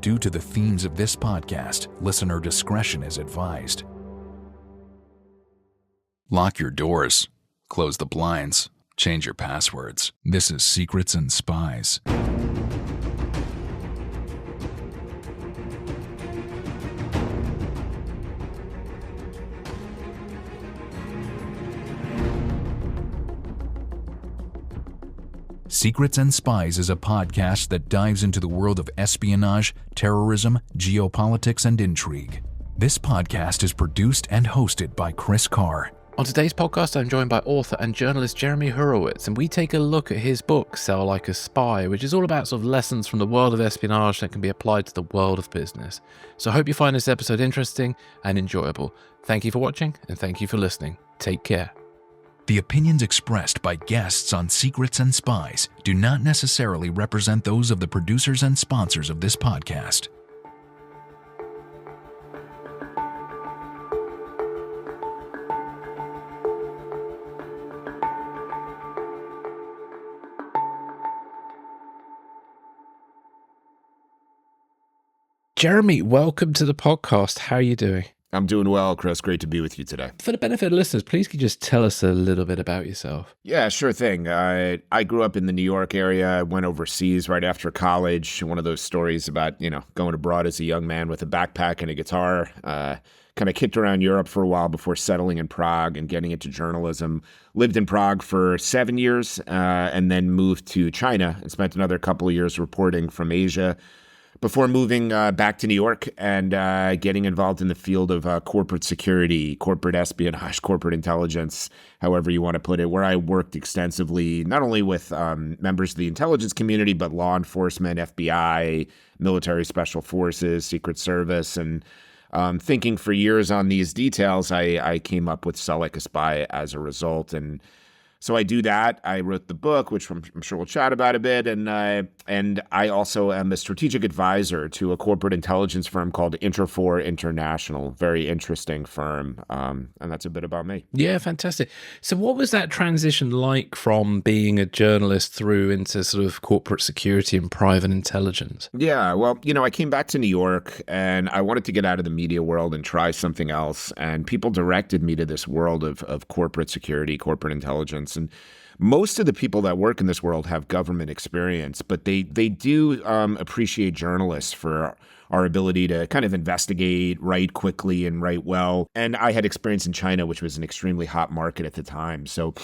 due to the themes of this podcast. Listener discretion is advised. Lock your doors, close the blinds, change your passwords. This is Secrets and Spies. Secrets and Spies is a podcast that dives into the world of espionage, terrorism, geopolitics, and intrigue. This podcast is produced and hosted by Chris Carr. On today's podcast, I'm joined by author and journalist Jeremy Hurewitz, and we take a look at his book, Sell Like a Spy, which is all about sort of lessons from the world of espionage that can be applied to the world of business. So I hope you find this episode interesting and enjoyable. Thank you for watching, and thank you for listening. Take care. The opinions expressed by guests on Secrets and Spies do not necessarily represent those of the producers and sponsors of this podcast. Jeremy, welcome to the podcast. How are you doing? I'm doing well, Chris. Great to be with you today. For the benefit of listeners, please could you just tell us a little bit about yourself? Yeah, sure thing. I grew up in the New York area. I went overseas right after college. One of those stories about, going abroad as a young man with a backpack and a guitar. Kind of kicked around Europe for a while before settling in Prague and getting into journalism. Lived in Prague for 7 years and then moved to China and spent another couple of years reporting from Asia before moving back to New York and getting involved in the field of corporate security, corporate espionage, corporate intelligence, however you want to put it, where I worked extensively, not only with members of the intelligence community, but law enforcement, FBI, military special forces, Secret Service. And thinking for years on these details, I came up with Sell Like a Spy as a result. And so I do that. I wrote the book, which I'm sure we'll chat about a bit, and I also am a strategic advisor to a corporate intelligence firm called Interfor International. Very interesting firm, and that's a bit about me. Yeah, fantastic. So what was that transition like from being a journalist through into sort of corporate security and private intelligence? Yeah, well, I came back to New York, and I wanted to get out of the media world and try something else, and people directed me to this world of corporate security, corporate intelligence. And most of the people that work in this world have government experience, but they do appreciate journalists for our ability to kind of investigate, write quickly and write well. And I had experience in China, which was an extremely hot market at the time. So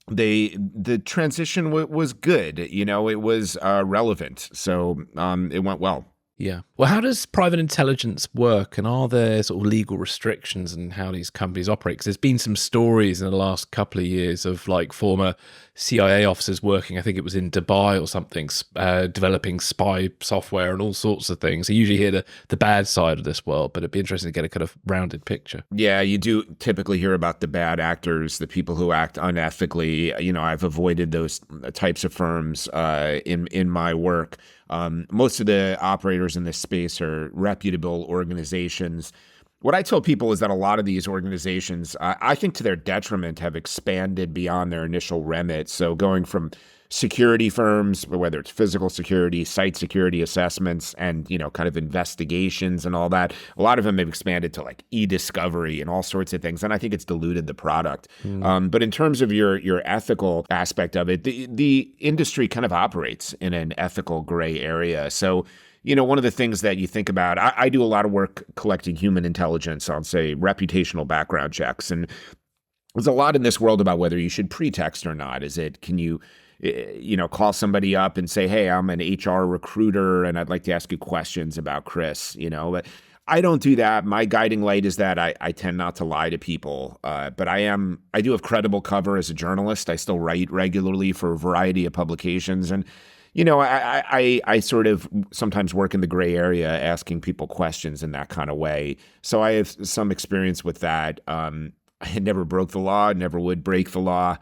the transition was good. It was relevant. So it went well. Yeah. Well, how does private intelligence work, and are there sort of legal restrictions and how these companies operate? Because there's been some stories in the last couple of years of like former CIA officers working, I think it was in Dubai or something, developing spy software and all sorts of things. I usually hear the bad side of this world, but it'd be interesting to get a kind of rounded picture. Yeah, you do typically hear about the bad actors, the people who act unethically. I've avoided those types of firms in my work. Most of the operators in this space are reputable organizations. What I tell people is that a lot of these organizations, I think to their detriment, have expanded beyond their initial remit. So going from security firms, whether it's physical security, site security assessments, and, kind of investigations and all that, a lot of them have expanded to like e-discovery and all sorts of things. And I think it's diluted the product. But in terms of your ethical aspect of it, the industry kind of operates in an ethical gray area. So, one of the things that you think about, I do a lot of work collecting human intelligence on, say, reputational background checks. And there's a lot in this world about whether you should pretext or not. Can you call somebody up and say, hey, I'm an HR recruiter and I'd like to ask you questions about Chris, but I don't do that. My guiding light is that I tend not to lie to people, but I do have credible cover as a journalist. I still write regularly for a variety of publications. And I sort of sometimes work in the gray area asking people questions in that kind of way. So I have some experience with that. I never broke the law, never would break the law.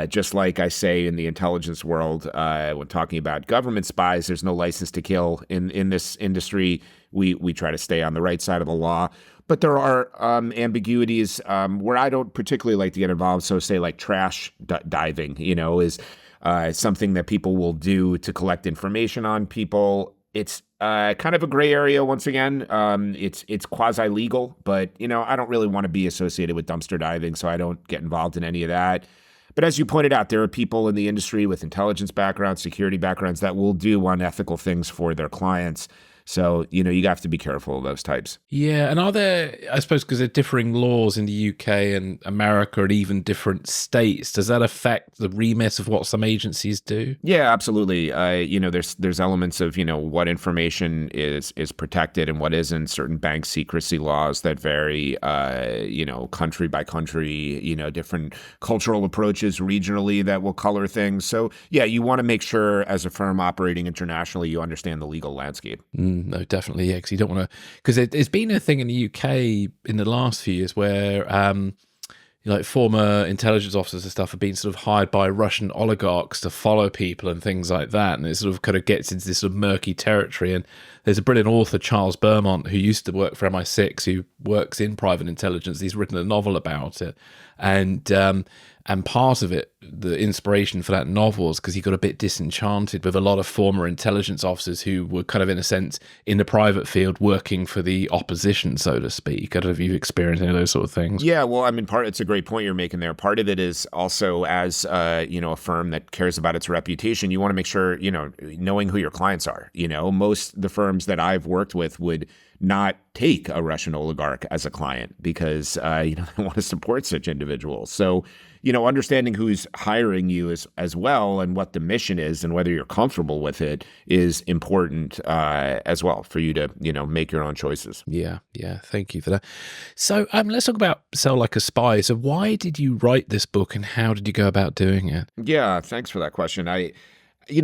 Just like I say in the intelligence world, when talking about government spies, there's no license to kill in this industry. We try to stay on the right side of the law. But there are ambiguities where I don't particularly like to get involved. So say like trash diving, is something that people will do to collect information on people. It's kind of a gray area once again. It's quasi-legal, but, I don't really want to be associated with dumpster diving, so I don't get involved in any of that. But as you pointed out, there are people in the industry with intelligence backgrounds, security backgrounds that will do unethical things for their clients. So, you have to be careful of those types. Yeah. And are there, I suppose, because there are differing laws in the UK and America and even different states, does that affect the remit of what some agencies do? Yeah, absolutely. There's elements of, what information is protected and what isn't, certain bank secrecy laws that vary, country by country, different cultural approaches regionally that will color things. So, yeah, you want to make sure as a firm operating internationally, you understand the legal landscape. No, definitely, yeah, because you don't want to, because it's been a thing in the UK in the last few years where like former intelligence officers and stuff have been sort of hired by Russian oligarchs to follow people and things like that, and it sort of kind of gets into this sort of murky territory. And there's a brilliant author, Charles Beaumont, who used to work for MI6, who works in private intelligence. He's written a novel about it, and part of it, the inspiration for that novel, is because he got a bit disenchanted with a lot of former intelligence officers who were kind of, in a sense, in the private field working for the opposition, so to speak. I don't know if you've experienced any of those sort of things. Yeah, well, it's a great point you're making there. Part of it is also as, a firm that cares about its reputation, you want to make sure, knowing who your clients are. Most the firms that I've worked with would not take a Russian oligarch as a client because, they want to support such individuals. So, understanding who's hiring you as well and what the mission is and whether you're comfortable with it is important as well for you to, make your own choices. Yeah. Thank you for that. So let's talk about Sell Like a Spy. So why did you write this book and how did you go about doing it? Yeah, thanks for that question.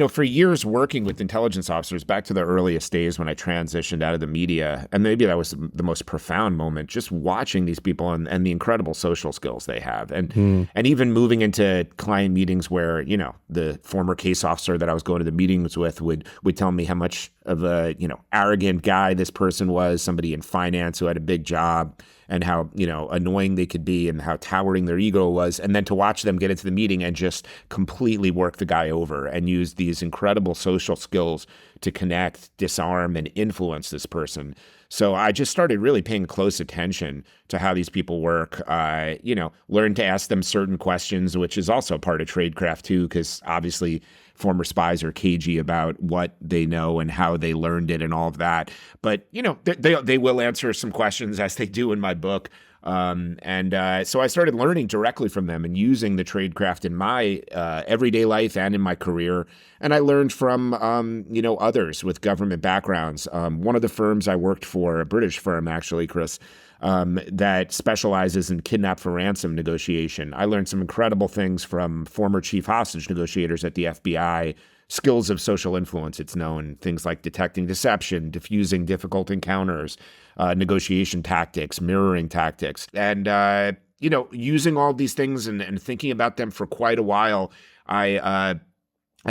For years working with intelligence officers back to the earliest days when I transitioned out of the media, and maybe that was the most profound moment, just watching these people and the incredible social skills they have. And even moving into client meetings where, the former case officer that I was going to the meetings with would tell me how much of a, arrogant guy this person was, somebody in finance who had a big job, and how, annoying they could be and how towering their ego was. And then to watch them get into the meeting and just completely work the guy over and use these incredible social skills to connect, disarm, and influence this person. So I just started really paying close attention to how these people work, learn to ask them certain questions, which is also part of tradecraft too, because obviously former spies are cagey about what they know and how they learned it and all of that. But, they will answer some questions as they do in my book. So I started learning directly from them and using the tradecraft in my everyday life and in my career. And I learned from, others with government backgrounds. One of the firms I worked for, a British firm actually, Chris, that specializes in kidnap for ransom negotiation. I learned some incredible things from former chief hostage negotiators at the FBI, skills of social influence, it's known, things like detecting deception, diffusing difficult encounters, negotiation tactics, mirroring tactics. And, using all these things and thinking about them for quite a while, I'd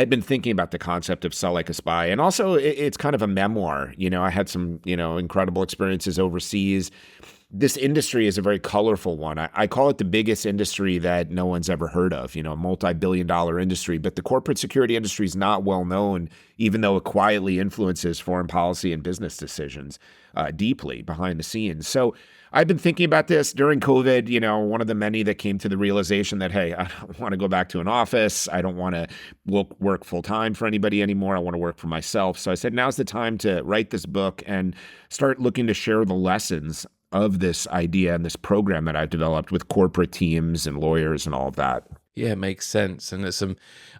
been thinking about the concept of Sell Like a Spy. And also, it's kind of a memoir. I had some, incredible experiences overseas. This industry is a very colorful one. I call it the biggest industry that no one's ever heard of, a multi-billion-dollar industry. But the corporate security industry is not well known, even though it quietly influences foreign policy and business decisions deeply behind the scenes. So I've been thinking about this during COVID, one of the many that came to the realization that, hey, I don't want to go back to an office. I don't want to work full time for anybody anymore. I want to work for myself. So I said, now's the time to write this book and start looking to share the lessons of this idea and this program that I've developed with corporate teams and lawyers and all of that. Yeah, it makes sense. And there's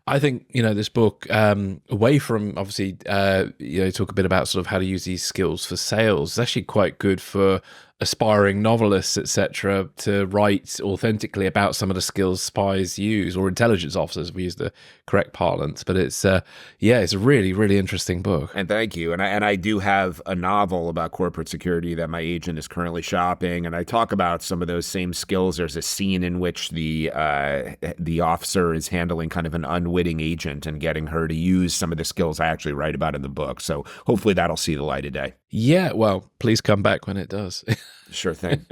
I think, this book, away from obviously, talk a bit about sort of how to use these skills for sales, it's actually quite good for aspiring novelists, etc., to write authentically about some of the skills spies use, or intelligence officers, if we use the correct parlance. But it's it's a really, really interesting book. And thank you. And I do have a novel about corporate security that my agent is currently shopping, and I talk about some of those same skills. There's a scene in which the officer is handling kind of an unwitting agent and getting her to use some of the skills I actually write about in the book. So hopefully that'll see the light of day. Yeah, well, please come back when it does. Sure thing.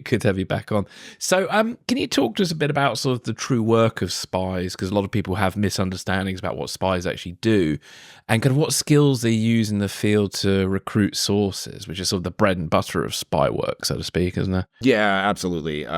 Good to have you back on. So, can you talk to us a bit about sort of the true work of spies? Because a lot of people have misunderstandings about what spies actually do, and kind of what skills they use in the field to recruit sources, which is sort of the bread and butter of spy work, so to speak, isn't it? Yeah, absolutely.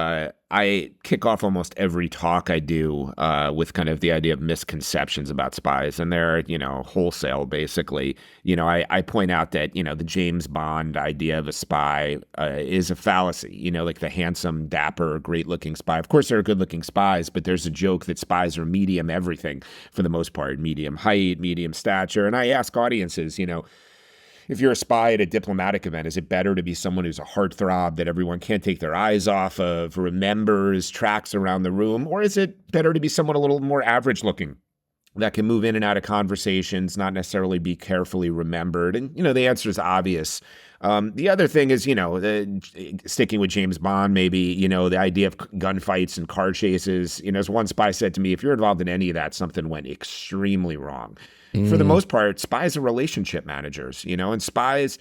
I kick off almost every talk I do with kind of the idea of misconceptions about spies, and they're, wholesale, basically. I point out that, the James Bond idea of a spy is a fallacy, like the handsome, dapper, great-looking spy. Of course, there are good-looking spies, but there's a joke that spies are medium everything for the most part, medium height, medium stature. And I ask audiences, if you're a spy at a diplomatic event, is it better to be someone who's a heartthrob that everyone can't take their eyes off of, remembers, tracks around the room? Or is it better to be someone a little more average looking that can move in and out of conversations, not necessarily be carefully remembered? And, the answer is obvious. The other thing is, sticking with James Bond, maybe, the idea of gunfights and car chases. As one spy said to me, if you're involved in any of that, something went extremely wrong. For the most part, spies are relationship managers, and spies,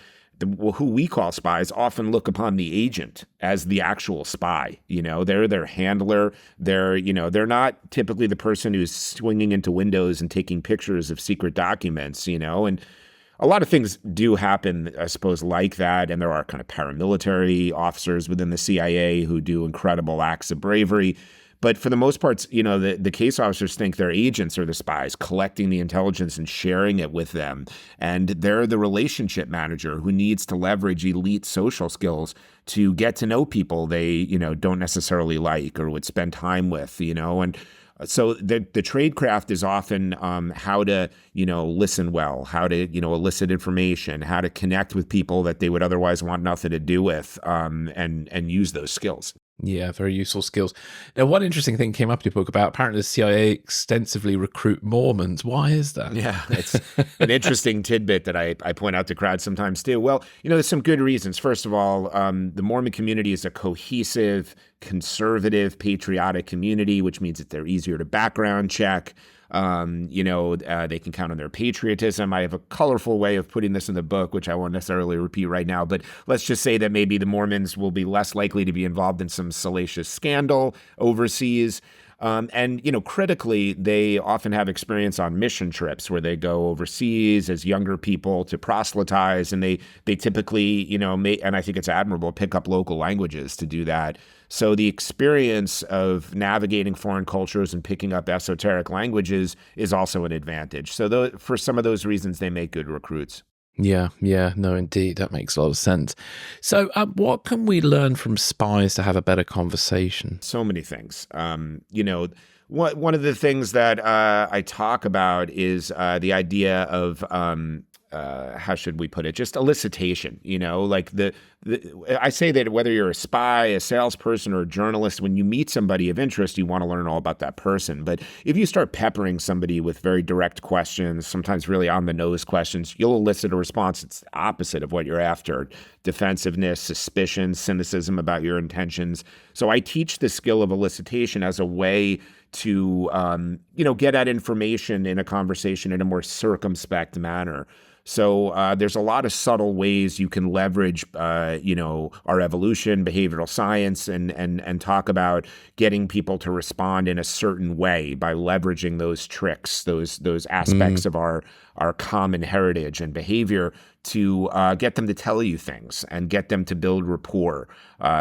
who we call spies, often look upon the agent as the actual spy. They're their handler. They're not typically the person who's swinging into windows and taking pictures of secret documents, and a lot of things do happen, I suppose, like that. And there are kind of paramilitary officers within the CIA who do incredible acts of bravery. But for the most part, the case officers think their agents are the spies, collecting the intelligence and sharing it with them. And they're the relationship manager who needs to leverage elite social skills to get to know people they, don't necessarily like or would spend time with, And so the tradecraft is often how to, listen well, how to, elicit information, how to connect with people that they would otherwise want nothing to do with, and use those skills. Yeah, very useful skills. Now, one interesting thing came up in your book about apparently the CIA extensively recruit Mormons. Why is that? Yeah, it's an interesting tidbit that I point out to crowds sometimes too. Well, there's some good reasons. First of all, the Mormon community is a cohesive, conservative, patriotic community, which means that they're easier to background check. They can count on their patriotism. I have a colorful way of putting this in the book, which I won't necessarily repeat right now, but let's just say that maybe the Mormons will be less likely to be involved in some salacious scandal overseas. Critically, they often have experience on mission trips where they go overseas as younger people to proselytize, and they typically, and I think it's admirable, pick up local languages to do that. So the experience of navigating foreign cultures and picking up esoteric languages is also an advantage. So for some of those reasons, they make good recruits. Yeah, no, indeed. That makes a lot of sense. So what can we learn from spies to have a better conversation? So many things. One of the things that I talk about is the idea of how should we put it? Just elicitation, like I say that whether you're a spy, a salesperson, or a journalist, when you meet somebody of interest, you want to learn all about that person. But if you start peppering somebody with very direct questions, sometimes really on-the-nose questions, you'll elicit a response that's the opposite of what you're after. Defensiveness, suspicion, cynicism about your intentions. So I teach the skill of elicitation as a way to, get at information in a conversation in a more circumspect manner. So there's a lot of subtle ways you can leverage, our evolution, behavioral science, and talk about getting people to respond in a certain way by leveraging those tricks, those aspects of our common heritage and behavior to get them to tell you things and get them to build rapport.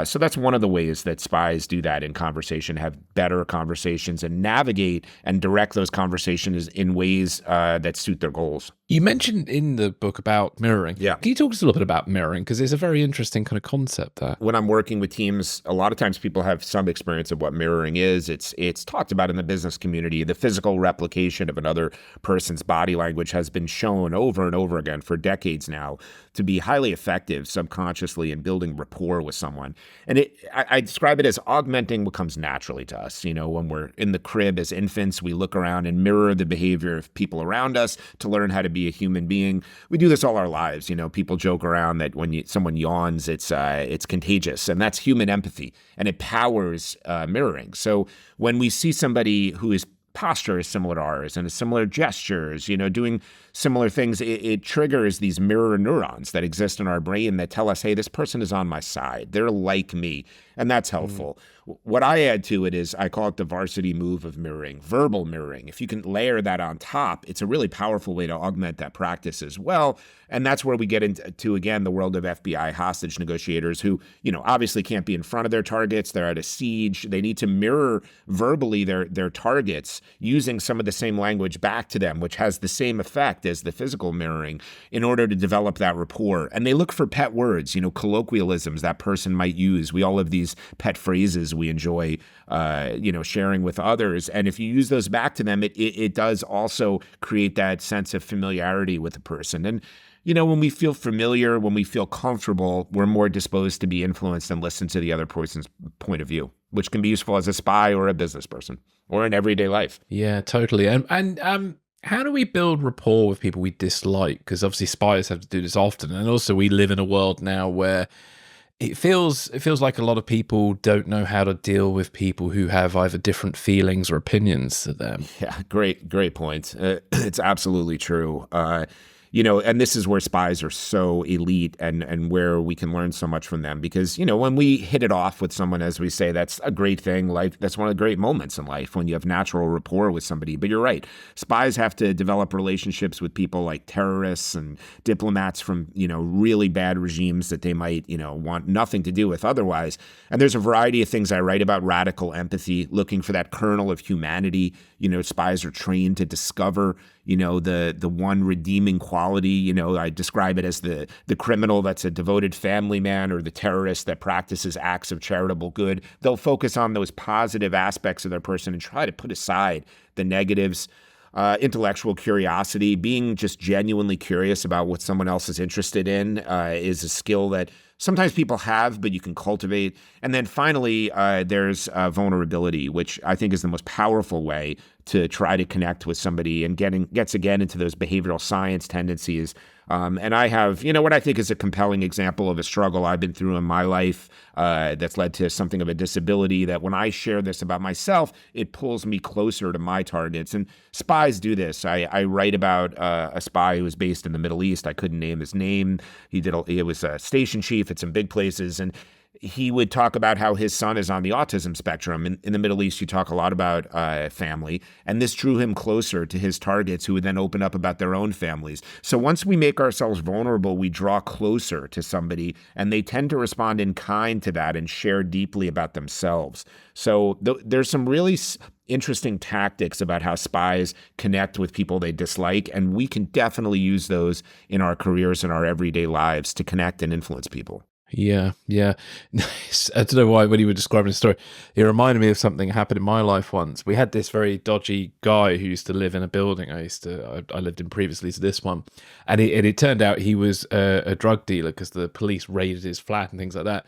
So that's one of the ways that spies do that in conversation, have better conversations and navigate and direct those conversations in ways that suit their goals. You mentioned in the book about mirroring. Yeah. Can you talk to us a little bit about mirroring? Because it's a very interesting kind of concept there. When I'm working with teams, a lot of times people have some experience of what mirroring is. It's talked about in the business community. The physical replication of another person's body language has been shown over and over again for decades now to be highly effective subconsciously in building rapport with someone. And I describe it as augmenting what comes naturally to us. When we're in the crib as infants, we look around and mirror the behavior of people around us to learn how to be a human being. We do this all our lives. People joke around that when someone yawns, it's contagious, and that's human empathy, and it powers mirroring. So when we see somebody who is posture is similar to ours and similar gestures, doing similar things, it triggers these mirror neurons that exist in our brain that tell us, hey, this person is on my side. They're like me. And that's helpful. What I add to it is I call it the varsity move of mirroring, verbal mirroring. If you can layer that on top, it's a really powerful way to augment that practice as well. And that's where we get into, again, the world of FBI hostage negotiators who, obviously can't be in front of their targets. They're at a siege. They need to mirror verbally their targets using some of the same language back to them, which has the same effect as the physical mirroring in order to develop that rapport. And they look for pet words, colloquialisms that person might use. We all have these pet phrases we enjoy, sharing with others. And if you use those back to them, it does also create that sense of familiarity with the person. And when we feel familiar, when we feel comfortable, we're more disposed to be influenced and listen to the other person's point of view, which can be useful as a spy or a business person or in everyday life. Yeah, totally. And how do we build rapport with people we dislike? Because obviously spies have to do this often. And also we live in a world now where it feels like a lot of people don't know how to deal with people who have either different feelings or opinions to them. Yeah, great point. It's absolutely true. And this is where spies are so elite and where we can learn so much from them because, when we hit it off with someone, as we say, that's a great thing. That's one of the great moments in life when you have natural rapport with somebody. But you're right. Spies have to develop relationships with people like terrorists and diplomats from, really bad regimes that they might, want nothing to do with otherwise. And there's a variety of things I write about: radical empathy, looking for that kernel of humanity. Spies are trained to discover, the one redeeming quality. I describe it as the criminal that's a devoted family man or the terrorist that practices acts of charitable good. They'll focus on those positive aspects of their person and try to put aside the negatives. Intellectual curiosity, being just genuinely curious about what someone else is interested in is a skill that sometimes people have, but you can cultivate. And then finally, there's vulnerability, which I think is the most powerful way to try to connect with somebody and gets again into those behavioral science tendencies. And I have, what I think is a compelling example of a struggle I've been through in my life that's led to something of a disability that when I share this about myself, it pulls me closer to my targets. And spies do this. I write about a spy who was based in the Middle East. I couldn't name his name. He was a station chief at some big places. And he would talk about how his son is on the autism spectrum. In the Middle East, you talk a lot about family, and this drew him closer to his targets who would then open up about their own families. So once we make ourselves vulnerable, we draw closer to somebody, and they tend to respond in kind to that and share deeply about themselves. So there's some really interesting tactics about how spies connect with people they dislike, and we can definitely use those in our careers and our everyday lives to connect and influence people. Yeah. I don't know why when you were describing the story, it reminded me of something that happened in my life once. We had this very dodgy guy who used to live in a building I lived in previously to this one. And it turned out he was a drug dealer because the police raided his flat and things like that.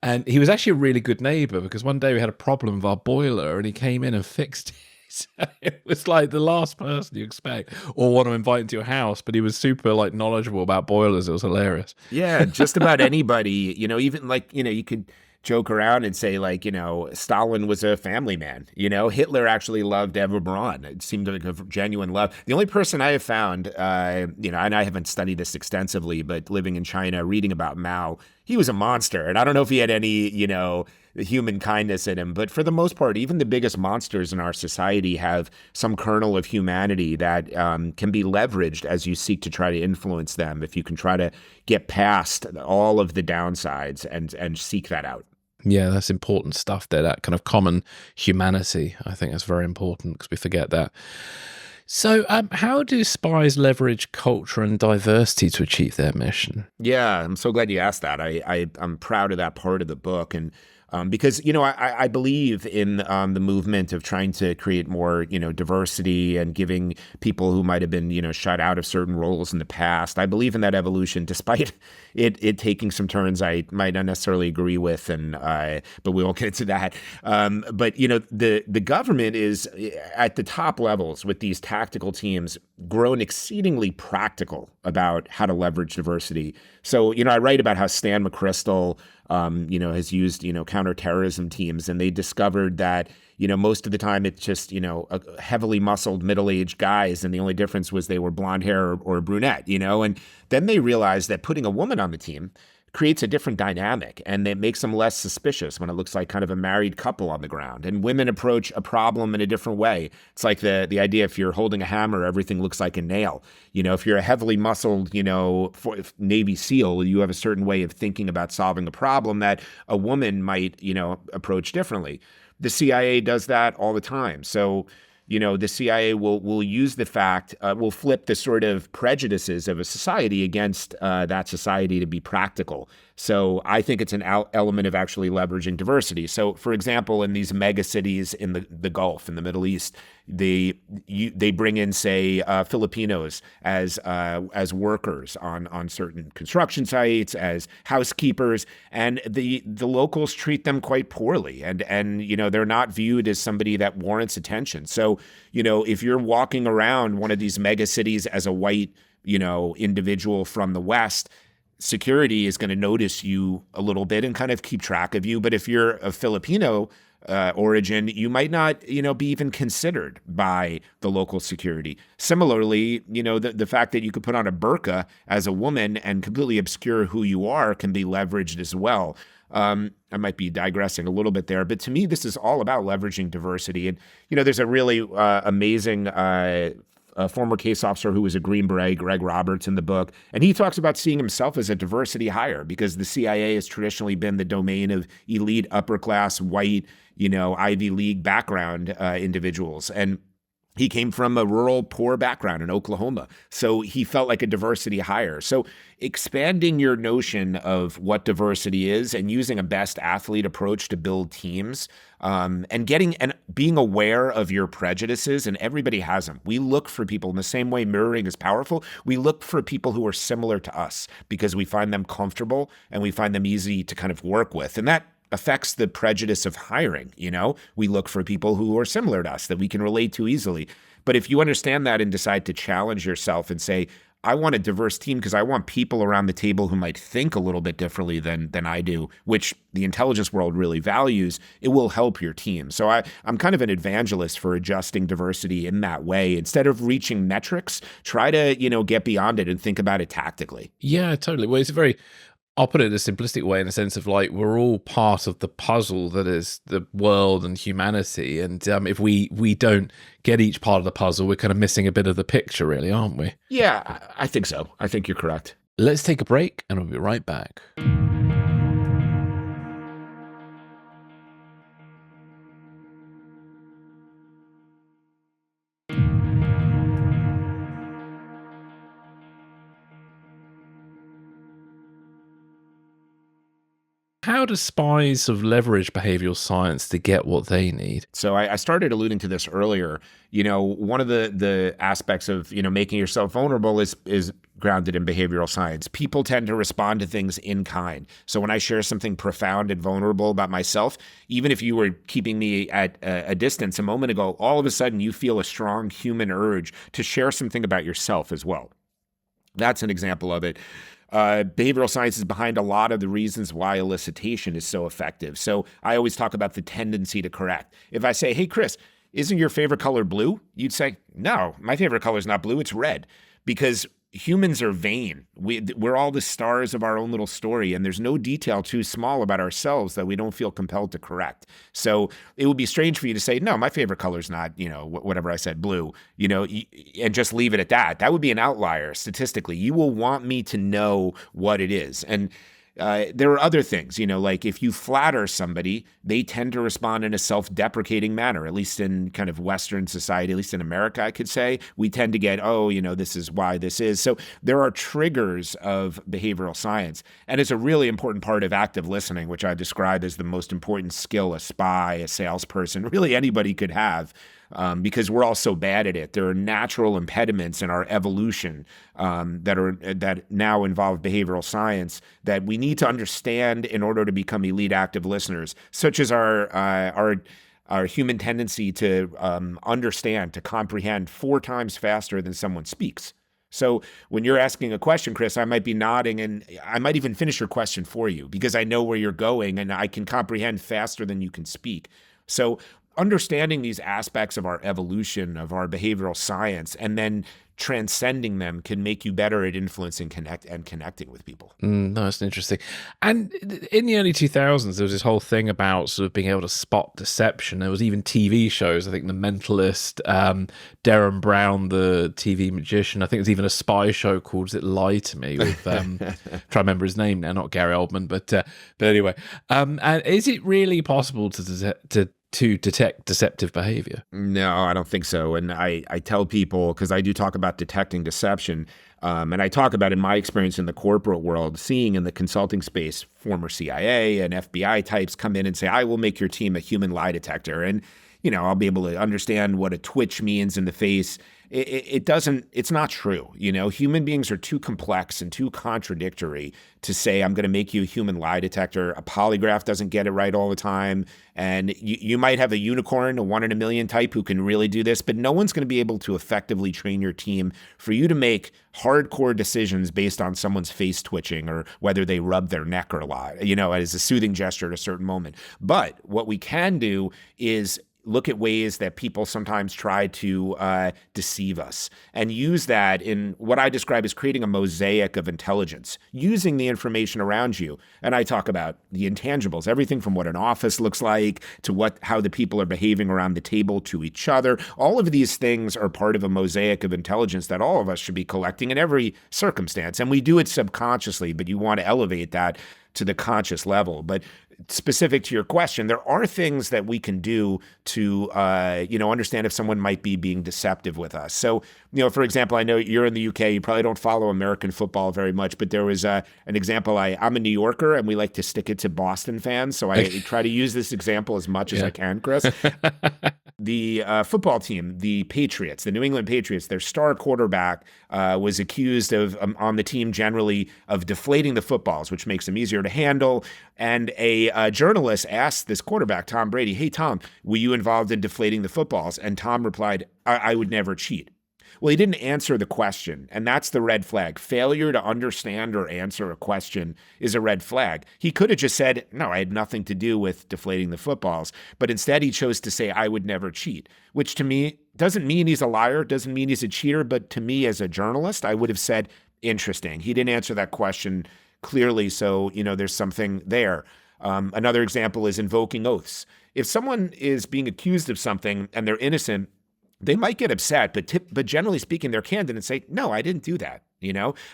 And he was actually a really good neighbor because one day we had a problem with our boiler and he came in and fixed it. So it was like the last person you expect or want to invite into your house, but he was super knowledgeable about boilers. It was hilarious. Yeah, just about anybody, even you could joke around and say Stalin was a family man. Hitler actually loved Eva Braun. It seemed like a genuine love. The only person I have found, and I haven't studied this extensively, but living in China, reading about Mao, he was a monster. And I don't know if he had any, human kindness in him. But for the most part, even the biggest monsters in our society have some kernel of humanity that can be leveraged as you seek to try to influence them. If you can try to get past all of the downsides and seek that out. Yeah, that's important stuff there, that kind of common humanity. I think that's very important because we forget that. So how do spies leverage culture and diversity to achieve their mission? Yeah, I'm so glad you asked that. I'm proud of that part of the book. And because, I believe in the movement of trying to create more, diversity and giving people who might have been, shut out of certain roles in the past. I believe in that evolution, despite it taking some turns I might not necessarily agree with, but we won't get into that. But the government is at the top levels with these tactical teams grown exceedingly practical about how to leverage diversity. So, I write about how Stan McChrystal has used, counterterrorism teams, and they discovered that, most of the time it's just, heavily muscled middle-aged guys, and the only difference was they were blonde hair or brunette, and then they realized that putting a woman on the team creates a different dynamic, and it makes them less suspicious when it looks like kind of a married couple on the ground. And women approach a problem in a different way. It's like the idea, if you're holding a hammer, everything looks like a nail. If you're a heavily muscled, Navy SEAL, you have a certain way of thinking about solving a problem that a woman might, approach differently. The CIA does that all the time. So, the CIA will use the fact, will flip the sort of prejudices of a society against that society to be practical. So I think it's an element of actually leveraging diversity. So, for example, in these mega cities in the Gulf, in the Middle East, they bring in, say, Filipinos as workers on certain construction sites, as housekeepers, and the locals treat them quite poorly, and they're not viewed as somebody that warrants attention. So, if you're walking around one of these mega cities as a white, individual from the West, security is going to notice you a little bit and kind of keep track of you. But if you're a Filipino origin, you might not, be even considered by the local security. Similarly, the fact that you could put on a burqa as a woman and completely obscure who you are can be leveraged as well. I might be digressing a little bit there, but to me, this is all about leveraging diversity. And, there's a really amazing a former case officer who was a Green Beret, Greg Roberts, in the book. And he talks about seeing himself as a diversity hire because the CIA has traditionally been the domain of elite, upper class, white, Ivy League background individuals. And he came from a rural, poor background in Oklahoma. So he felt like a diversity hire. So expanding your notion of what diversity is and using a best athlete approach to build teams, and being aware of your prejudices, and everybody has them. We look for people in the same way mirroring is powerful. We look for people who are similar to us because we find them comfortable and we find them easy to kind of work with. And that affects the prejudice of hiring. We look for people who are similar to us that we can relate to easily. But if you understand that and decide to challenge yourself and say, I want a diverse team because I want people around the table who might think a little bit differently than I do, which the intelligence world really values, it will help your team. So I'm kind of an evangelist for adjusting diversity in that way. Instead of reaching metrics, try to, get beyond it and think about it tactically. Yeah, totally. Well, I'll put it in a simplistic way, in a sense of like, we're all part of the puzzle that is the world and humanity. And if we don't get each part of the puzzle, we're kind of missing a bit of the picture, really, aren't we? Yeah, I think so. I think you're correct. Let's take a break and we'll be right back. How do spies sort of leverage behavioral science to get what they need? So I started alluding to this earlier. One of the aspects of, making yourself vulnerable is grounded in behavioral science. People tend to respond to things in kind. So when I share something profound and vulnerable about myself, even if you were keeping me at a distance a moment ago, all of a sudden you feel a strong human urge to share something about yourself as well. That's an example of it. Behavioral science is behind a lot of the reasons why elicitation is so effective. So I always talk about the tendency to correct. If I say, hey, Chris, isn't your favorite color blue? You'd say, no, my favorite color is not blue, it's red. Because humans are vain. We're all the stars of our own little story, and there's no detail too small about ourselves that we don't feel compelled to correct. So it would be strange for you to say, no, my favorite color is not, whatever I said, blue, and just leave it at that. That would be an outlier statistically. You will want me to know what it is. And there are other things, like if you flatter somebody, they tend to respond in a self-deprecating manner, at least in kind of Western society, at least in America, I could say. We tend to get, this is why this is. So there are triggers of behavioral science. And it's a really important part of active listening, which I describe as the most important skill a spy, a salesperson, really anybody could have. Because we're all so bad at it. There are natural impediments in our evolution that now involve behavioral science that we need to understand in order to become elite active listeners, such as our human tendency to understand, to comprehend 4 times faster than someone speaks. So when you're asking a question, Chris, I might be nodding and I might even finish your question for you because I know where you're going and I can comprehend faster than you can speak. So understanding these aspects of our evolution, of our behavioral science, and then transcending them can make you better at influencing connecting with people. No, that's interesting. And in the early 2000s, there was this whole thing about sort of being able to spot deception. There was even TV shows. I think The Mentalist, Derren Brown, the TV magician. I think there's even a spy show called, is it Lie to Me? With try to remember his name now, not Gary Oldman, but anyway. And is it really possible to detect deceptive behavior? No, I don't think so. And I tell people, because I do talk about detecting deception, and I talk about in my experience in the corporate world, seeing in the consulting space, former CIA and FBI types come in and say, I will make your team a human lie detector. And, I'll be able to understand what a twitch means in the face. It's not true. Human beings are too complex and too contradictory to say, I'm going to make you a human lie detector. A polygraph doesn't get it right all the time. And you might have a unicorn, a 1 in a million type who can really do this, but no one's going to be able to effectively train your team for you to make hardcore decisions based on someone's face twitching or whether they rub their neck or not, as a soothing gesture at a certain moment. But what we can do is look at ways that people sometimes try to deceive us and use that in what I describe as creating a mosaic of intelligence, using the information around you. And I talk about the intangibles, everything from what an office looks like to how the people are behaving around the table to each other. All of these things are part of a mosaic of intelligence that all of us should be collecting in every circumstance. And we do it subconsciously, but you want to elevate that to the conscious level. But specific to your question, there are things that we can do to, understand if someone might be being deceptive with us. So, for example, I know you're in the UK, you probably don't follow American football very much, but there was an example. I'm a New Yorker and we like to stick it to Boston fans. So I try to use this example as much as I can, Chris. The football team, the Patriots, the New England Patriots, their star quarterback was accused of, on the team generally, of deflating the footballs, which makes them easier to handle. And a journalist asked this quarterback, Tom Brady, hey, Tom, were you involved in deflating the footballs? And Tom replied, I would never cheat. Well, he didn't answer the question, and that's the red flag. Failure to understand or answer a question is a red flag. He could have just said, no, I had nothing to do with deflating the footballs, but instead he chose to say, I would never cheat, which to me doesn't mean he's a liar, doesn't mean he's a cheater, but to me as a journalist, I would have said, interesting. He didn't answer that question clearly, so, there's something there. Another example is invoking oaths. If someone is being accused of something and they're innocent, they might get upset, but generally speaking, they're candid and say, no, I didn't do that,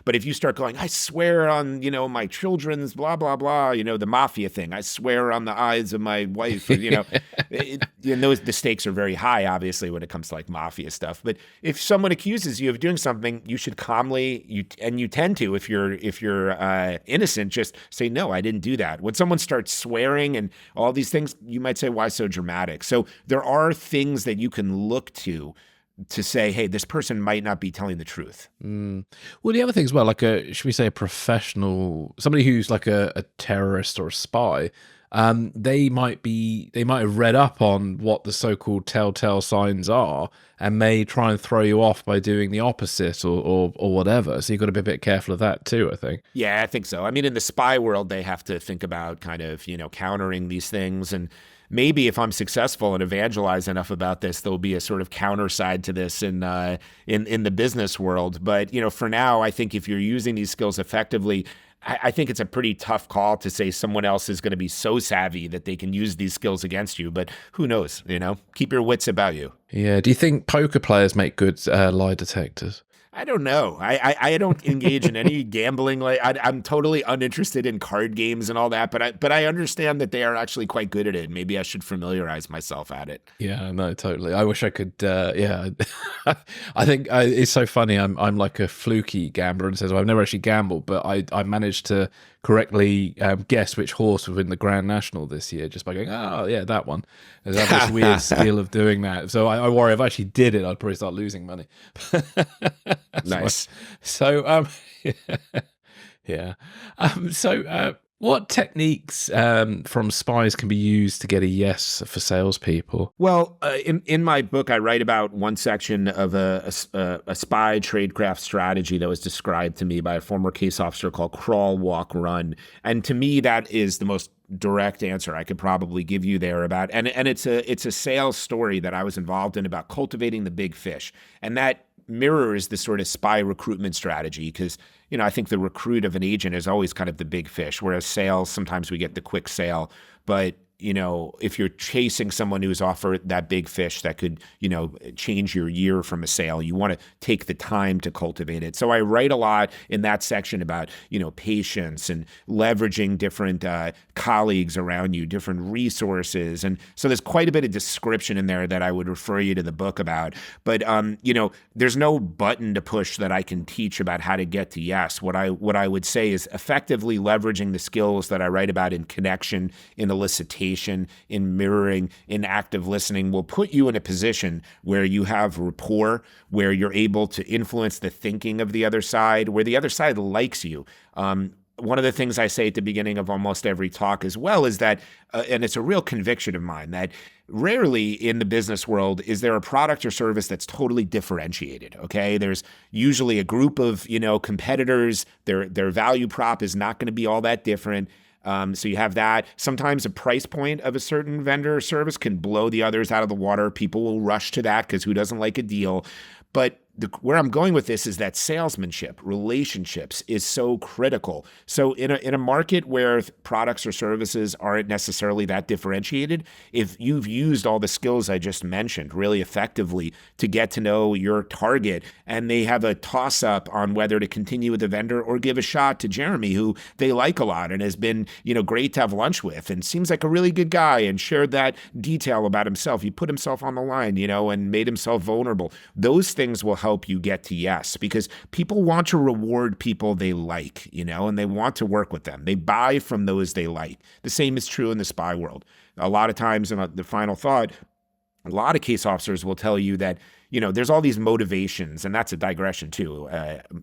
But if you start going, I swear on, my children's blah, blah, blah, the mafia thing, I swear on the eyes of my wife, the stakes are very high, obviously, when it comes to like mafia stuff. But if someone accuses you of doing something, you should calmly, you tend to, if you're innocent, just say, no, I didn't do that. When someone starts swearing and all these things, you might say, why so dramatic? So there are things that you can look to say, hey, this person might not be telling the truth. Well, the other thing as well, like should we say a professional, somebody who's like a terrorist or a spy, they might have read up on what the so-called telltale signs are and may try and throw you off by doing the opposite or whatever. So you've got to be a bit careful of that too, I think. Yeah, I think so. I mean, in the spy world, they have to think about kind of, countering these things. And maybe if I'm successful and evangelize enough about this, there'll be a sort of counter side to this in the business world. But, for now, I think if you're using these skills effectively, I think it's a pretty tough call to say someone else is going to be so savvy that they can use these skills against you. But who knows, keep your wits about you. Yeah. Do you think poker players make good lie detectors? I don't know. I don't engage in any gambling. Like I'm totally uninterested in card games and all that. But I understand that they are actually quite good at it. Maybe I should familiarize myself at it. Yeah, no, totally. I wish I could. Yeah, I think it's so funny. I'm like a fluky gambler and says, well, I've never actually gambled, but I managed to correctly guess which horse would win the Grand National this year just by going, oh yeah, that one. There's this weird skill of doing that. So I worry if I actually did it, I'd probably start losing money. Nice. So yeah. What techniques from Spies can be used to get a yes for salespeople? Well, in my book, I write about one section of a spy tradecraft strategy that was described to me by a former case officer called crawl, walk, run. And to me, that is the most direct answer I could probably give you there about, and it's a sales story that I was involved in about cultivating the big fish. And that mirrors the sort of spy recruitment strategy because, I think the recruit of an agent is always kind of the big fish, whereas sales, sometimes we get the quick sale. But if you're chasing someone who's offered that big fish that could, change your year from a sale, you want to take the time to cultivate it. So I write a lot in that section about, patience and leveraging different colleagues around you, different resources. And so there's quite a bit of description in there that I would refer you to the book about. But, there's no button to push that I can teach about how to get to yes. What I would say is effectively leveraging the skills that I write about in connection, in elicitation, in mirroring, in active listening will put you in a position where you have rapport, where you're able to influence the thinking of the other side, where the other side likes you. One of the things I say at the beginning of almost every talk as well is that, and it's a real conviction of mine, that rarely in the business world is there a product or service that's totally differentiated, okay? There's usually a group of, competitors. Their value prop is not going to be all that different. So you have that. Sometimes a price point of a certain vendor or service can blow the others out of the water. People will rush to that because who doesn't like a deal? But where I'm going with this is that salesmanship, relationships is so critical. So in a market where products or services aren't necessarily that differentiated, if you've used all the skills I just mentioned really effectively to get to know your target, and they have a toss-up on whether to continue with the vendor or give a shot to Jeremy, who they like a lot and has been, great to have lunch with and seems like a really good guy and shared that detail about himself. He put himself on the line, and made himself vulnerable. Those things will help you get to yes, because people want to reward people they like, and they want to work with them. They buy from those they like. The same is true in the spy world. A lot of times, in the final thought, a lot of case officers will tell you that, there's all these motivations, and that's a digression too.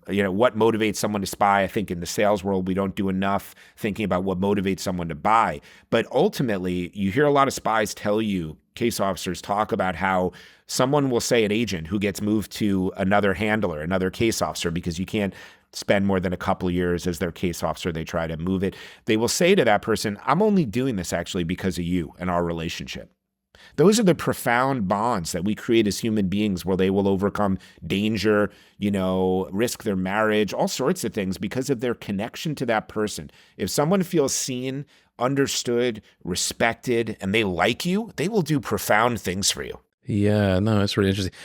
What motivates someone to spy? I think in the sales world, we don't do enough thinking about what motivates someone to buy. But ultimately, you hear a lot of spies tell you, case officers talk about how someone will say, an agent who gets moved to another handler, another case officer, because you can't spend more than a couple of years as their case officer, they try to move it. They will say to that person, I'm only doing this actually because of you and our relationship. Those are the profound bonds that we create as human beings, where they will overcome danger, risk their marriage, all sorts of things because of their connection to that person. If someone feels seen, understood, respected, and they like you, they will do profound things for you. Yeah, no, it's really interesting.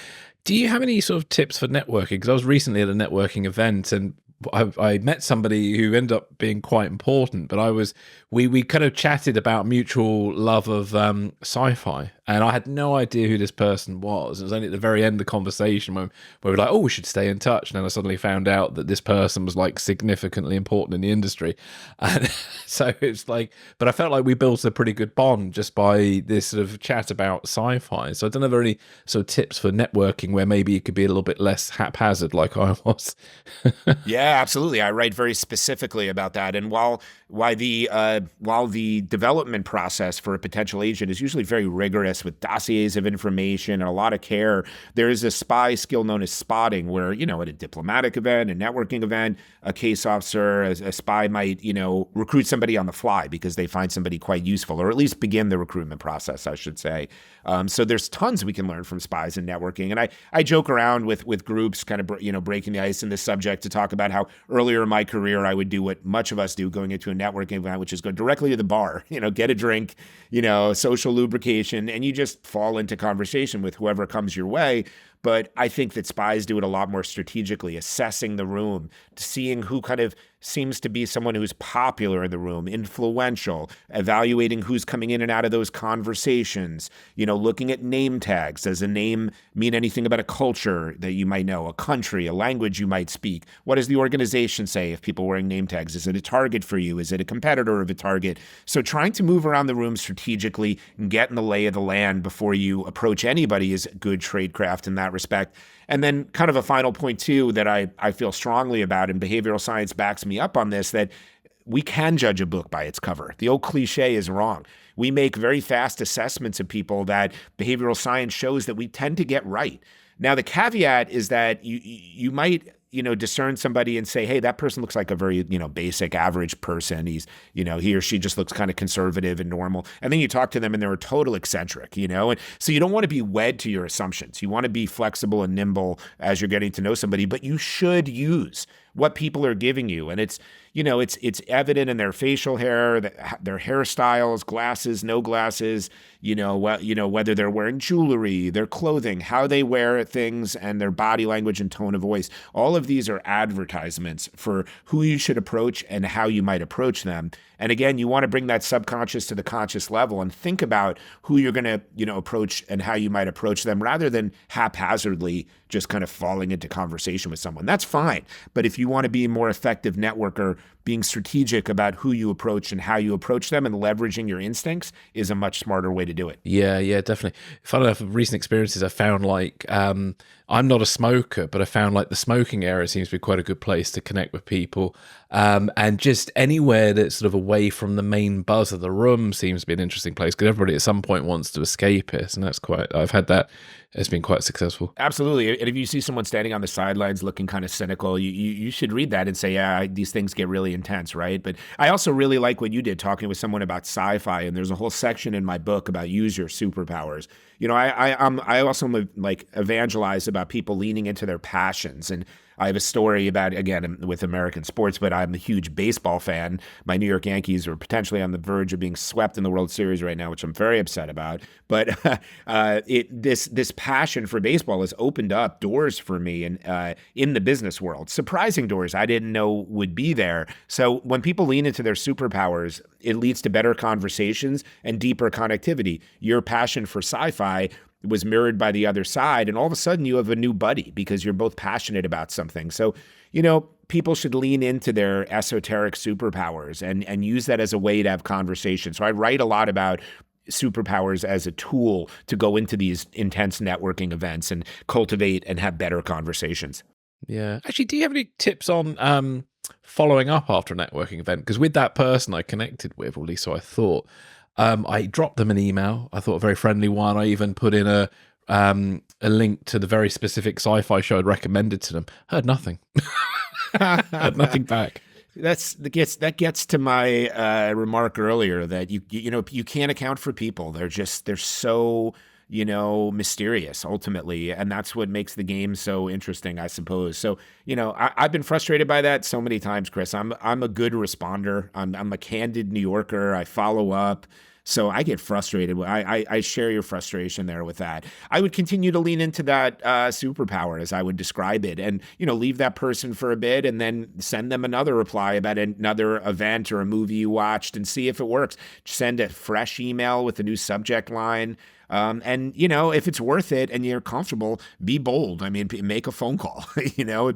Do you have any sort of tips for networking? Because I was recently at a networking event and I met somebody who ended up being quite important, but we kind of chatted about mutual love of sci-fi, and I had no idea who this person was. It was only at the very end of the conversation when we were like, oh, we should stay in touch. And then I suddenly found out that this person was like significantly important in the industry. And so it's like, but I felt like we built a pretty good bond just by this sort of chat about sci-fi. So I don't know if there are any sort of tips for networking where maybe it could be a little bit less haphazard like I was. Yeah, absolutely. I write very specifically about that. And while the development process for a potential agent is usually very rigorous with dossiers of information and a lot of care, there is a spy skill known as spotting, where, at a diplomatic event, a networking event, a case officer, a spy might, recruit somebody on the fly because they find somebody quite useful, or at least begin the recruitment process, I should say. So there's tons we can learn from spies and networking. And I joke around with groups kind of, breaking the ice in this subject to talk about how earlier in my career, I would do what much of us do going into a networking event, which is go directly to the bar, get a drink, social lubrication, and you just fall into conversation with whoever comes your way. But I think that spies do it a lot more strategically, assessing the room, seeing who kind of seems to be someone who's popular in the room, influential, evaluating who's coming in and out of those conversations, looking at name tags. Does a name mean anything about a culture that you might know, a country, a language you might speak? What does the organization say if people are wearing name tags? Is it a target for you? Is it a competitor of a target? So trying to move around the room strategically and get in the lay of the land before you approach anybody is good tradecraft in that respect. And then kind of a final point too that I feel strongly about, and behavioral science backs me up on this, that we can judge a book by its cover. The old cliche is wrong. We make very fast assessments of people that behavioral science shows that we tend to get right. Now, the caveat is that you might discern somebody and say, hey, that person looks like a very, basic average person. He's, he or she just looks kind of conservative and normal. And then you talk to them and they're a total eccentric, And so you don't want to be wed to your assumptions. You want to be flexible and nimble as you're getting to know somebody, but you should use what people are giving you. And it's evident in their facial hair, their hairstyles, glasses, no glasses, whether they're wearing jewelry, their clothing, how they wear things, and their body language and tone of voice. All of these are advertisements for who you should approach and how you might approach them. And again, you want to bring that subconscious to the conscious level and think about who you're going to, approach and how you might approach them rather than haphazardly just kind of falling into conversation with someone. That's fine. But if you want to be a more effective networker, being strategic about who you approach and how you approach them and leveraging your instincts is a much smarter way to do it. Yeah, definitely. Funny enough, recent experiences, I found I'm not a smoker, but I found the smoking area seems to be quite a good place to connect with people. And just anywhere that's sort of away from the main buzz of the room seems to be an interesting place because everybody at some point wants to escape it. And I've had that. It's been quite successful. Absolutely. And if you see someone standing on the sidelines looking kind of cynical, you should read that and say, yeah, these things get really intense, right? But I also really like what you did talking with someone about sci-fi. And there's a whole section in my book about use your superpowers. I also evangelize about people leaning into their passions. And I have a story about, again, with American sports, but I'm a huge baseball fan. My New York Yankees are potentially on the verge of being swept in the World Series right now, which I'm very upset about. But this passion for baseball has opened up doors for me in the business world. Surprising doors I didn't know would be there. So when people lean into their superpowers, it leads to better conversations and deeper connectivity. Your passion for sci-fi was mirrored by the other side. And all of a sudden you have a new buddy because you're both passionate about something. So, people should lean into their esoteric superpowers and use that as a way to have conversations. So I write a lot about superpowers as a tool to go into these intense networking events and cultivate and have better conversations. Yeah. Actually, do you have any tips on following up after a networking event? Because with that person I connected with, or at least so I thought, I dropped them an email. I thought a very friendly one. I even put in a link to the very specific sci-fi show I'd recommended to them. Heard nothing. Heard nothing back. That gets to my remark earlier that you can't account for people. They're so mysterious ultimately, and that's what makes the game so interesting, I suppose. So I've been frustrated by that so many times, Chris. I'm a good responder. I'm a candid New Yorker. I follow up. So I get frustrated. I share your frustration there with that. I would continue to lean into that superpower as I would describe it and, leave that person for a bit and then send them another reply about another event or a movie you watched and see if it works. Send a fresh email with a new subject line. And if it's worth it and you're comfortable, be bold. I mean, make a phone call.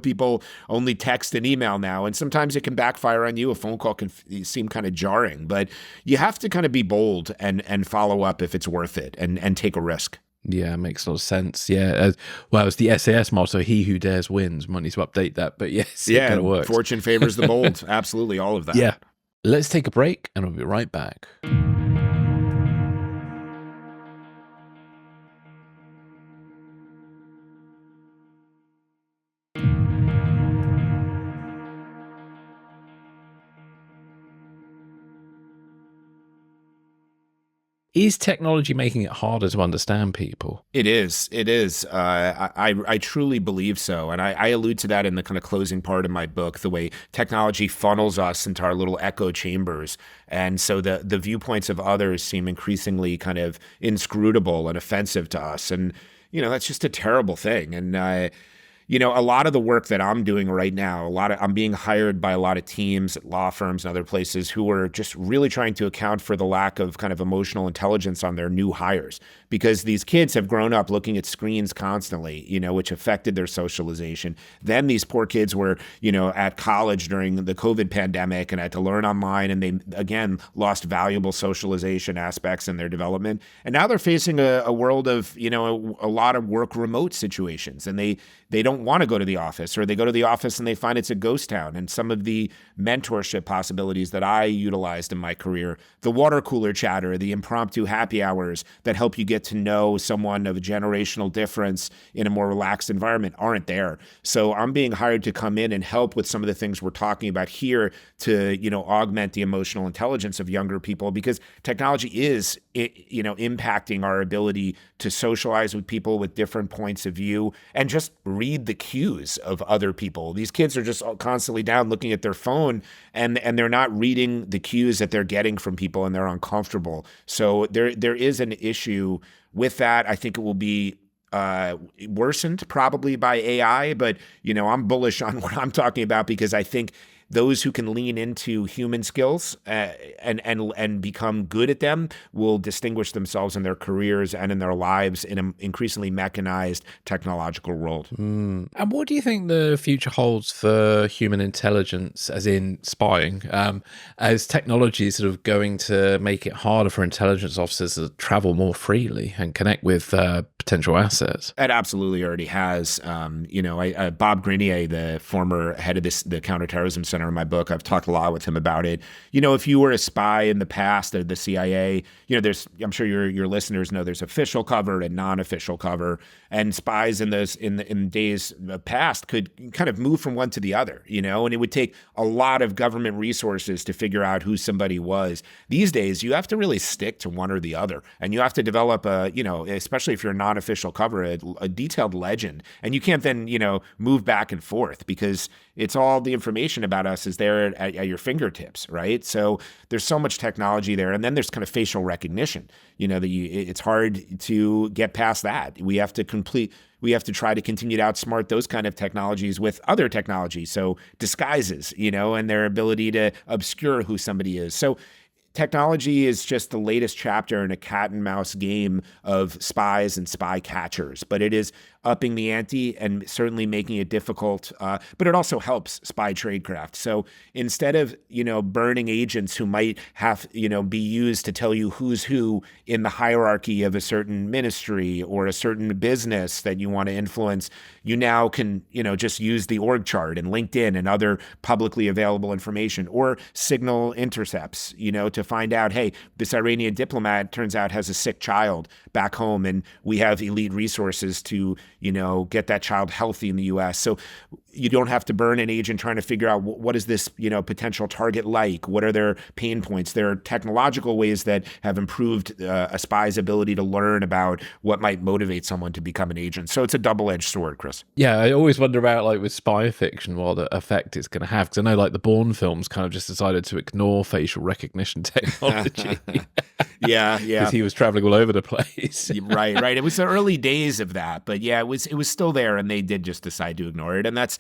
People only text and email now, and sometimes it can backfire on you. A phone call can seem kind of jarring, but you have to kind of be bold and follow up if it's worth it and take a risk. Yeah, makes a lot of sense. Yeah. Well, it's the SAS motto, he who dares wins. Might need to update that, but yes, it kind of works. Fortune favors the bold. Absolutely, all of that. Yeah. Let's take a break and we'll be right back. Is technology making it harder to understand people? It is. I truly believe so. And I allude to that in the kind of closing part of my book, the way technology funnels us into our little echo chambers. And so the viewpoints of others seem increasingly kind of inscrutable and offensive to us. And, that's just a terrible thing. And, a lot of the work that I'm doing right now, I'm being hired by a lot of teams at law firms and other places who are just really trying to account for the lack of kind of emotional intelligence on their new hires, because these kids have grown up looking at screens constantly, which affected their socialization. Then these poor kids were, at college during the COVID pandemic and had to learn online, and they, again, lost valuable socialization aspects in their development. And now they're facing a world of, a lot of work remote situations, and they don't don't want to go to the office, or they go to the office and they find it's a ghost town. And some of the mentorship possibilities that I utilized in my career, the water cooler chatter, the impromptu happy hours that help you get to know someone of a generational difference in a more relaxed environment, aren't there. So I'm being hired to come in and help with some of the things we're talking about here to, augment the emotional intelligence of younger people, because technology is, impacting our ability to socialize with people with different points of view and just read the cues of other people. These kids are just constantly down looking at their phone, and they're not reading the cues that they're getting from people, and they're uncomfortable. So there is an issue with that. I think it will be worsened probably by AI, but I'm bullish on what I'm talking about, because I think those who can lean into human skills and become good at them will distinguish themselves in their careers and in their lives in an increasingly mechanized technological world. And what do you think the future holds for human intelligence, as in spying, as technology is sort of going to make it harder for intelligence officers to travel more freely and connect with potential assets? It absolutely already has. Bob Grenier, the former head of the counterterrorism center in my book, I've talked a lot with him about it. If you were a spy in the past of the CIA, I'm sure your listeners know there's official cover and non-official cover, and spies in days past could kind of move from one to the other, and it would take a lot of government resources to figure out who somebody was. These days, you have to really stick to one or the other, and you have to develop especially if you're a non-official cover, a detailed legend, and you can't then, move back and forth, because it's all the information about us is there at your fingertips, right? So there's so much technology there. And then there's kind of facial recognition, it's hard to get past that. We have to try to continue to outsmart those kind of technologies with other technologies. So disguises, and their ability to obscure who somebody is. So technology is just the latest chapter in a cat and mouse game of spies and spy catchers, but it is upping the ante and certainly making it difficult, but it also helps spy tradecraft. So instead of, burning agents who might have, be used to tell you who's who in the hierarchy of a certain ministry or a certain business that you want to influence, you now can, just use the org chart and LinkedIn and other publicly available information, or signal intercepts, to find out, hey, this Iranian diplomat turns out has a sick child back home, and we have elite resources to, get that child healthy in the U.S. So you don't have to burn an agent trying to figure out what is this, potential target like? What are their pain points? There are technological ways that have improved a spy's ability to learn about what might motivate someone to become an agent. So it's a double-edged sword, Chris. Yeah, I always wonder about, with spy fiction, what effect it's going to have. Because I know, the Bourne films kind of just decided to ignore facial recognition technology. Yeah. Because he was traveling all over the place. Right. It was the early days of that, but yeah, it was still there, and they did just decide to ignore it. And that's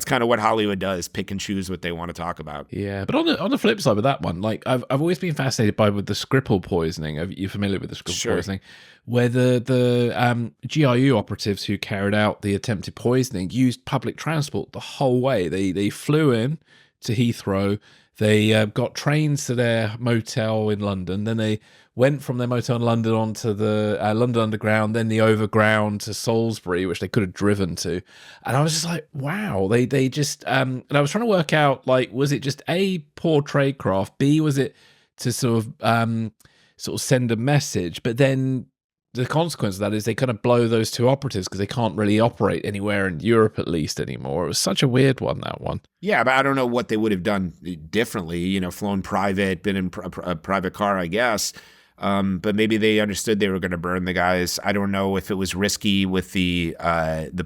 kind of what Hollywood does, pick and choose what they want to talk about. Yeah, but on the flip side with that one, I've always been fascinated with the Skripal poisoning. Are you familiar with the Skripal poisoning? Where the GRU operatives who carried out the attempted poisoning used public transport the whole way. They flew in to Heathrow. They got trains to their motel in London. Then they went from their motel in London onto the London Underground, then the Overground to Salisbury, which they could have driven to. And I was just like, wow, they just... and I was trying to work out, was it just A, poor tradecraft, B, was it to sort of send a message, but then the consequence of that is they kind of blow those two operatives because they can't really operate anywhere in Europe, at least, anymore. It was such a weird one, that one. Yeah, but I don't know what they would have done differently, flown private, been in a private car, I guess. But maybe they understood they were going to burn the guys. I don't know if it was risky with the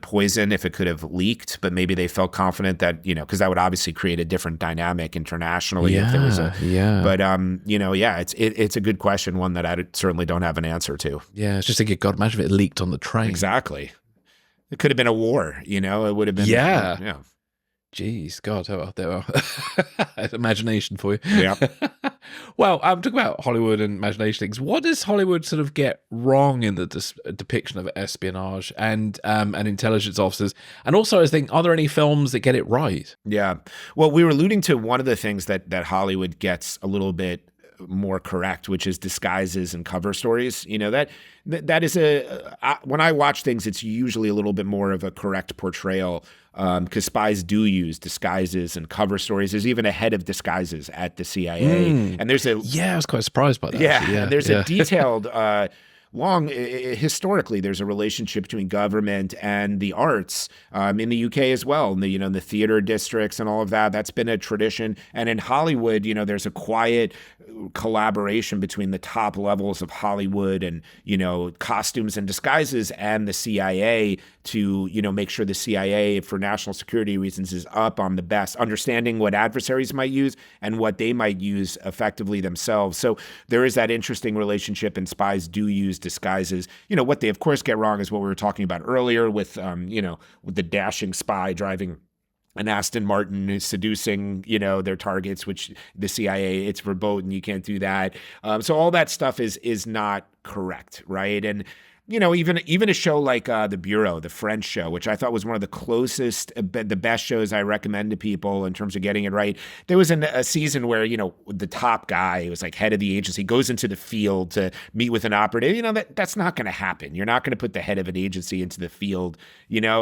poison, if it could have leaked, but maybe they felt confident that, because that would obviously create a different dynamic internationally. If there was But, it's a good question, one that I certainly don't have an answer to. Yeah, it's just thinking, God, imagine if it leaked on the train. Exactly. It could have been a war, it would have been. Yeah. Jeez, God, imagination for you. Yeah. Well, I'm talking about Hollywood and imagination things. What does Hollywood sort of get wrong in the depiction of espionage and intelligence officers? And also, I was thinking, are there any films that get it right? Yeah. Well, we were alluding to one of the things that Hollywood gets a little bit more correct, which is disguises and cover stories. That is when I watch things, it's usually a little bit more of a correct portrayal, because spies do use disguises and cover stories. There's even a head of disguises at the CIA, and there's I was quite surprised by that. And there's a detailed. Historically, there's a relationship between government and the arts in the UK as well. And the theater districts and all of that. That's been a tradition. And in Hollywood, there's a quiet collaboration between the top levels of Hollywood and costumes and disguises and the CIA to make sure the CIA, for national security reasons, is up on the best, understanding what adversaries might use and what they might use effectively themselves. So there is that interesting relationship, and spies do use disguises. What they of course get wrong is what we were talking about earlier with with the dashing spy driving an Aston Martin is seducing, their targets, which the CIA, it's verboten. You can't do that. So all that stuff is not correct, right? And even a show like The Bureau, the French show, which I thought was one of the closest, the best shows I recommend to people in terms of getting it right. There was a season where, the top guy, who was like head of the agency, goes into the field to meet with an operative. That's not going to happen. You're not going to put the head of an agency into the field,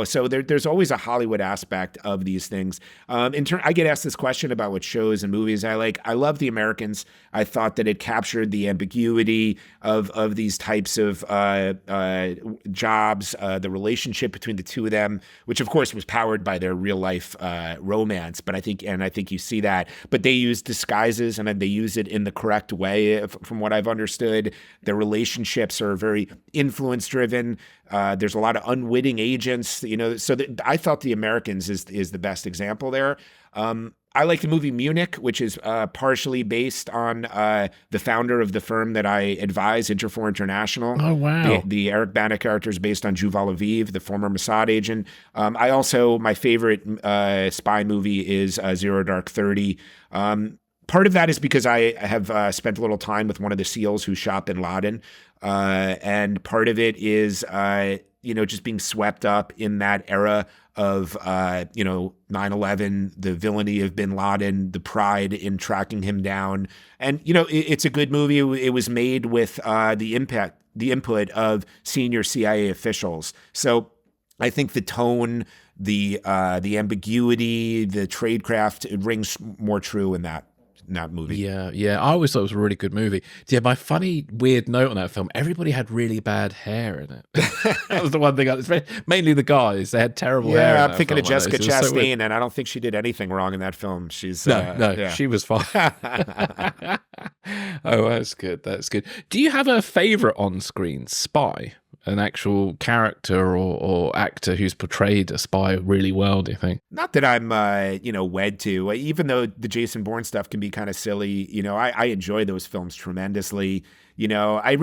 So there's always a Hollywood aspect of these things. I get asked this question about what shows and movies I like. I love The Americans. I thought that it captured the ambiguity of these types of jobs, the relationship between the two of them, which of course was powered by their real life romance. But I think you see that. But they use disguises, and they use it in the correct way, from what I've understood. Their relationships are very influence driven. There's a lot of unwitting agents, So I thought The Americans is the best example there. I like the movie Munich, which is partially based on the founder of the firm that I advise, Interfor International. Oh, wow. The Eric Bana character is based on Yuval Aviv, the former Mossad agent. My favorite spy movie is Zero Dark 30. Part of that is because I have spent a little time with one of the SEALs who shot bin Laden. And part of it is, just being swept up in that era of 9/11, the villainy of bin Laden, the pride in tracking him down. And, it's a good movie. It was made with the input of senior CIA officials. So I think the tone, the ambiguity, the tradecraft, it rings more true in that movie. Yeah. I always thought it was a really good movie. Yeah, my funny, weird note on that film, everybody had really bad hair in it. That was the one thing, mainly the guys, they had terrible hair. Yeah, I'm thinking of Jessica Chastain, and I don't think she did anything wrong in that film. She's she was fine. Oh, that's good. Do you have a favorite on-screen spy? An actual character or actor who's portrayed a spy really well, do you think? Not that I'm, wed to. Even though the Jason Bourne stuff can be kind of silly, I enjoy those films tremendously. I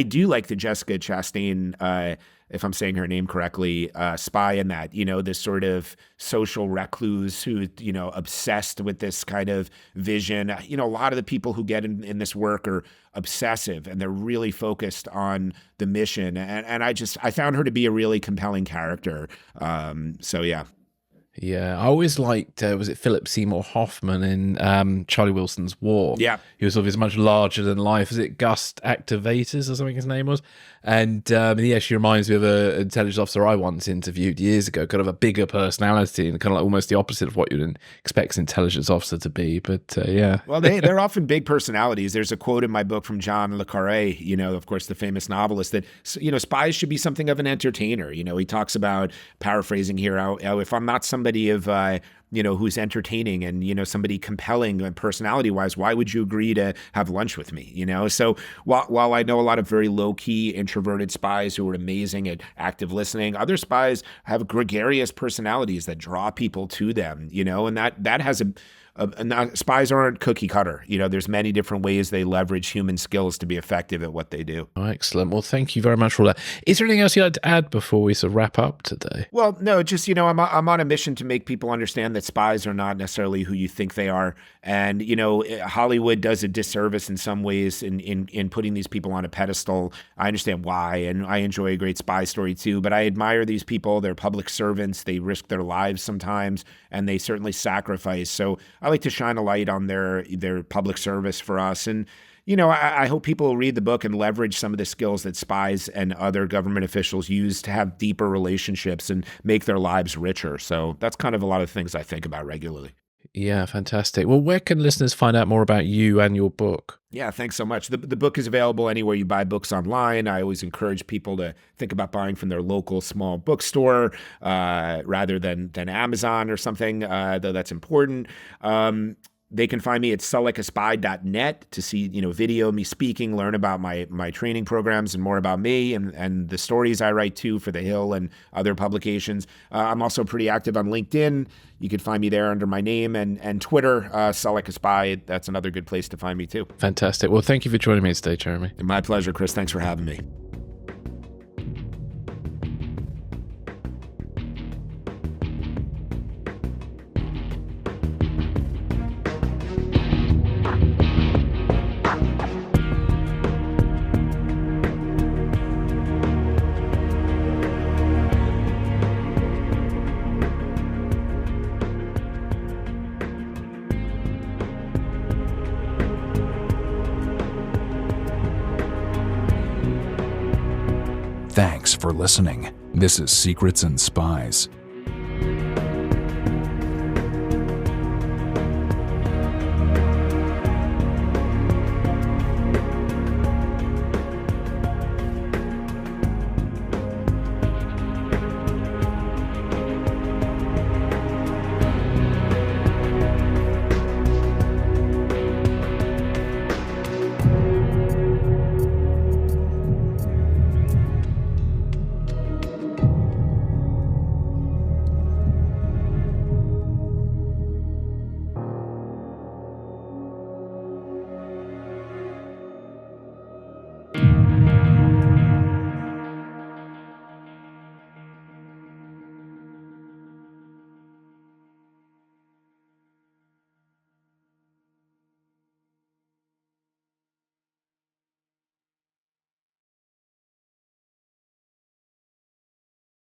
do like the Jessica Chastain, if I'm saying her name correctly, spy in that, this sort of social recluse who, obsessed with this kind of vision. A lot of the people who get in this work are obsessive, and they're really focused on the mission. And I found her to be a really compelling character. So yeah. Yeah, I always liked, was it Philip Seymour Hoffman in Charlie Wilson's War? Yeah. He was obviously much larger than life. Was it Gus Activators or something his name was? And he actually reminds me of an intelligence officer I once interviewed years ago, kind of a bigger personality and kind of like almost the opposite of what you'd expect an intelligence officer to be. But yeah. Well, they're often big personalities. There's a quote in my book from John le Carré, of course, the famous novelist, that, spies should be something of an entertainer. He talks about, paraphrasing here, if I'm not somebody of who's entertaining and, somebody compelling and personality-wise, why would you agree to have lunch with me? So while I know a lot of very low-key introverted spies who are amazing at active listening, other spies have gregarious personalities that draw people to them, and that has spies aren't cookie cutter. There's many different ways they leverage human skills to be effective at what they do. Oh, excellent. Well, thank you very much for that. Is there anything else you'd like to add before we sort of wrap up today? Well, no, just, I'm on a mission to make people understand that spies are not necessarily who you think they are. And, Hollywood does a disservice in some ways in putting these people on a pedestal. I understand why, and I enjoy a great spy story too, but I admire these people. They're public servants. They risk their lives sometimes, and they certainly sacrifice. So I like to shine a light on their public service for us. And, I hope people will read the book and leverage some of the skills that spies and other government officials use to have deeper relationships and make their lives richer. So that's kind of a lot of things I think about regularly. Yeah, fantastic. Well, where can listeners find out more about you and your book? Yeah, thanks so much. The book is available anywhere you buy books online. I always encourage people to think about buying from their local small bookstore rather than Amazon or something, though that's important. They can find me at sellicaaspy.net to see, video, me speaking, learn about my training programs and more about me and the stories I write too for The Hill and other publications. I'm also pretty active on LinkedIn. You can find me there under my name and Twitter, sellicaaspy. That's another good place to find me too. Fantastic. Well, thank you for joining me today, Jeremy. My pleasure, Chris. Thanks for having me. Thanks for listening. This is Secrets and Spies.